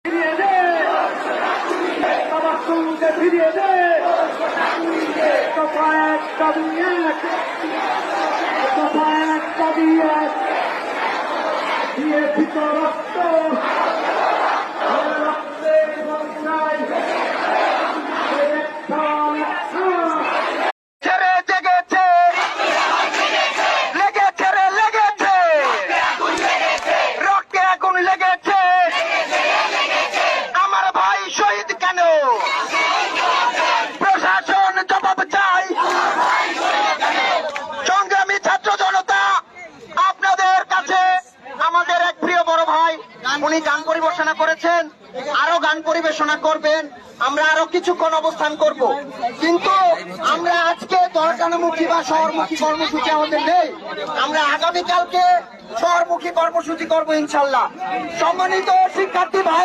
ফিরিয়ে দে, আমার সঙ্গে ফিরিয়ে দে, দফা এক দাবি এক, দফা এক দাবি এক, দিয়ে ভিতর রক্ত, রক্তের বন্যায় ছেড়ে জেগেছে, লেগেছে রে লেগেছে, রক্তে আগুন লেগেছে, আমার ভাই শহীদ কেন? প্রশাসন জবাব চাই। সংগ্রামী ছাত্র জনতা, আপনাদের কাছে আমাদের এক প্রিয় বড় ভাই, উনি গান পরিবেশনা করেছেন, আরো গান পরিবেশনা করবেন, আমরা আরো কিছুক্ষণ অবস্থান করব, কিন্তু আমরা আজকে দরকারমুখী বা শহরমুখী কর্মসূচি আমাদের নেই। আমরা আগামীকালকে শহরমুখী কর্মসূচি করবো ইনশাল্লাহ। সম্মানিত শিক্ষার্থী ভাই।